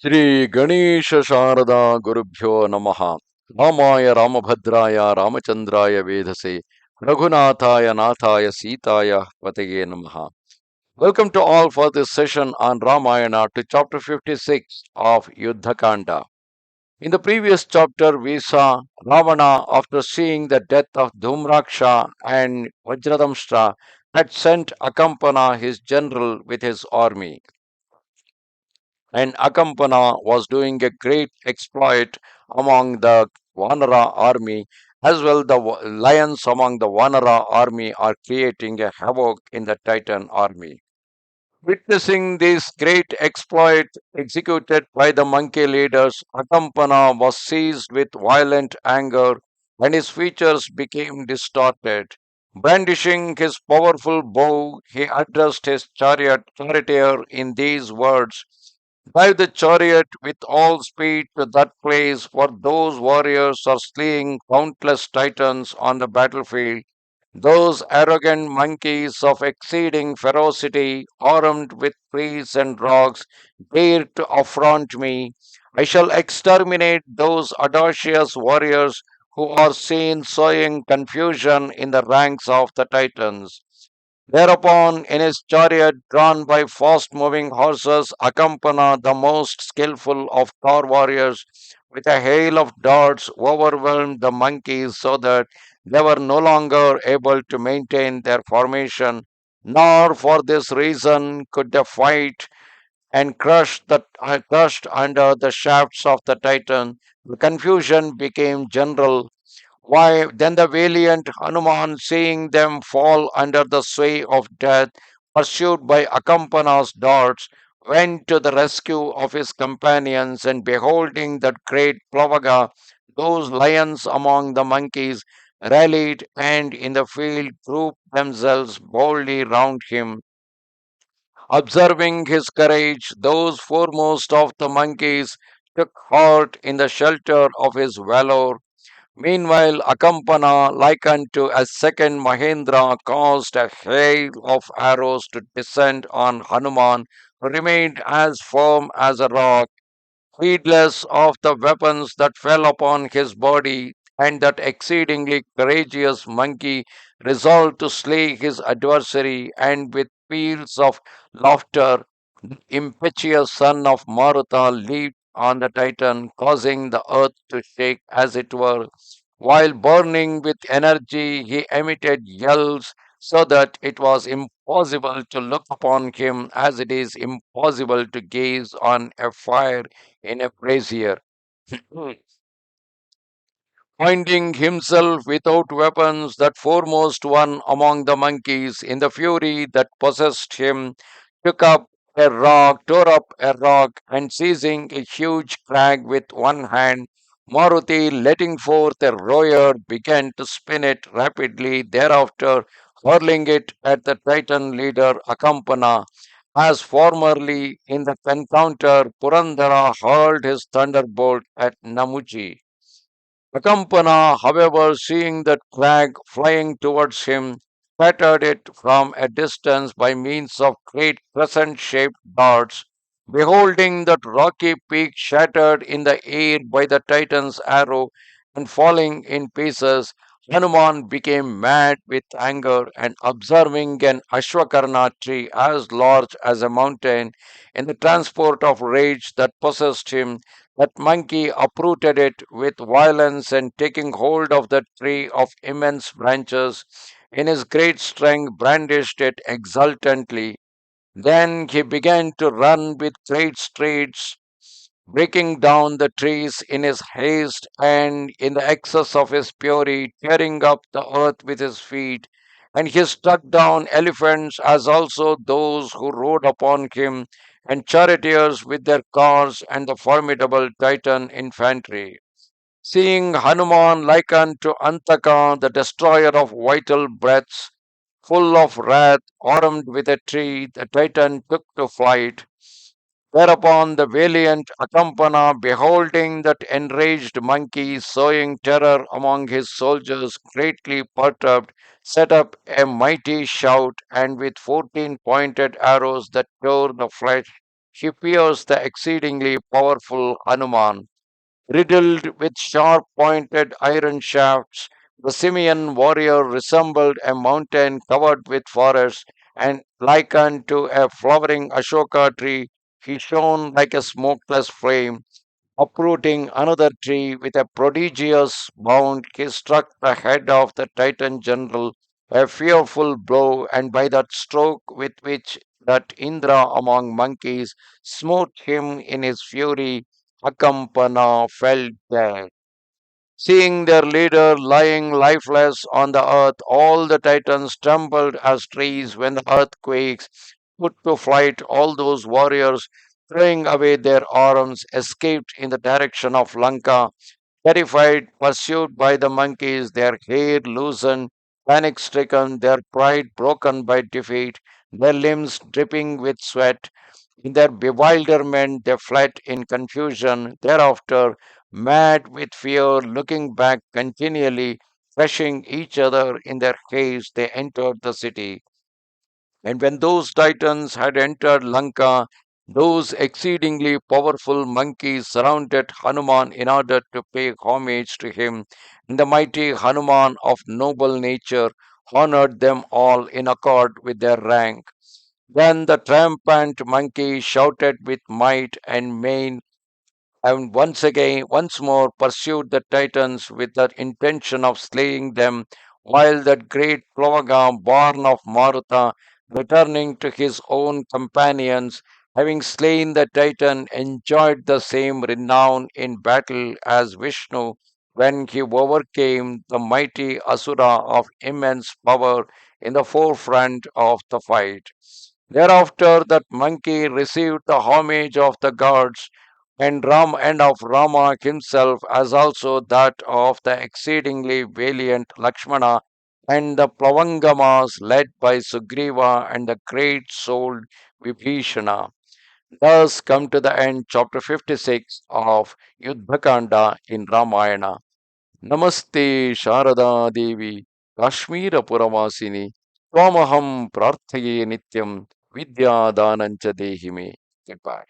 Shri Ganesha Sharada Gurubhyo Namaha Ramaya Ramabhadraya Ramachandraya Vedase Raghunathaya Nathaya Sitaya Patage Namaha. Welcome to all for this session on Ramayana to chapter 56 of Yuddha Kanda. In the previous chapter, we saw Ravana, after seeing the death of Dhumraksha and Vajradamshra, had sent Akampana, his general, with his army, and Akampana was doing a great exploit among the Vanara army. As well, the lions among the Vanara army are creating a havoc in the Titan army. Witnessing this great exploit executed by the monkey leaders, Akampana was seized with violent anger and his features became distorted. Brandishing his powerful bow, he addressed his charioteer in these words: Drive the chariot with all speed to that place, for those warriors are slaying countless titans on the battlefield. Those arrogant monkeys of exceeding ferocity, armed with trees and rocks, dare to affront me. I shall exterminate those audacious warriors who are seen sowing confusion in the ranks of the Titans. Thereupon, in his chariot drawn by fast moving horses, Akampana, the most skillful of Thor warriors, with a hail of darts overwhelmed the monkeys so that they were no longer able to maintain their formation, nor for this reason could they fight, and crushed under the shafts of the Titan. The confusion became general. Why, then the valiant Hanuman, seeing them fall under the sway of death, pursued by Akampana's darts, went to the rescue of his companions, and beholding that great Plavaga, those lions among the monkeys rallied and in the field grouped themselves boldly round him. Observing his courage, those foremost of the monkeys took heart in the shelter of his valor. Meanwhile, Akampana, like unto a second Mahendra, caused a hail of arrows to descend on Hanuman, who remained as firm as a rock, heedless of the weapons that fell upon his body, and that exceedingly courageous monkey resolved to slay his adversary, and with peals of laughter, impetuous son of Maruta leaped on the Titan, causing the earth to shake as it were. While burning with energy, he emitted yells so that it was impossible to look upon him as it is impossible to gaze on a fire in a brazier. Finding himself without weapons, that foremost one among the monkeys, in the fury that possessed him, tore up a rock, and seizing a huge crag with one hand, Maruti, letting forth a roar, began to spin it rapidly, thereafter hurling it at the Titan leader Akampana. As formerly in the encounter, Purandara hurled his thunderbolt at Namuchi. Akampana, however, seeing that crag flying towards him, scattered it from a distance by means of great crescent shaped darts. Beholding that rocky peak shattered in the air by the Titan's arrow and falling in pieces, Hanuman became mad with anger, and observing an Ashwakarna tree as large as a mountain, in the transport of rage that possessed him, that monkey uprooted it with violence, and taking hold of the tree of immense branches, in his great strength brandished it exultantly. Then he began to run with great strides, breaking down the trees in his haste and in the excess of his fury, tearing up the earth with his feet. And he struck down elephants as also those who rode upon him, and charioteers with their cars, and the formidable Titan infantry. Seeing Hanuman like unto Antaka, the destroyer of vital breaths, full of wrath, armed with a tree, the Titan took to flight. Whereupon the valiant Akampana, beholding that enraged monkey sowing terror among his soldiers, greatly perturbed, set up a mighty shout, and with 14 pointed arrows that tore the flesh He fears the exceedingly powerful Hanuman. Riddled with sharp pointed iron shafts, the simian warrior resembled a mountain covered with forests, and like unto a flowering Ashoka tree, he shone like a smokeless flame. Uprooting another tree with a prodigious bound, he struck the head of the Titan general a fearful blow, and by that stroke with which that Indra among monkeys smote him in his fury, Akampana fell dead. Seeing their leader lying lifeless on the earth, all the Titans trembled as trees when the earth quakes. Put to flight, all those warriors, throwing away their arms, escaped in the direction of Lanka. Terrified, pursued by the monkeys, their hair loosened, panic stricken, their pride broken by defeat, their limbs dripping with sweat. In their bewilderment, they fled in confusion. Thereafter, mad with fear, looking back continually, crushing each other in their haste, they entered the city. And when those titans had entered Lanka, those exceedingly powerful monkeys surrounded Hanuman in order to pay homage to him. And the mighty Hanuman of noble nature honored them all in accord with their rank. Then the triumphant monkey shouted with might and main, and once more pursued the Titans with the intention of slaying them, while that great Plavaga, born of Marutha, returning to his own companions, having slain the Titan, enjoyed the same renown in battle as Vishnu when he overcame the mighty Asura of immense power in the forefront of the fight. Thereafter, that monkey received the homage of the gods and of Rama himself, as also that of the exceedingly valiant Lakshmana and the Plavangamas led by Sugriva and the great souled Vibhishana. Thus come to the end chapter 56 of Yuddha Kanda in Ramayana. Namaste Sharada Devi Kashmira Puravasini Twamaham Prarthaye Nityam Vidya Danancha Dehime. Goodbye.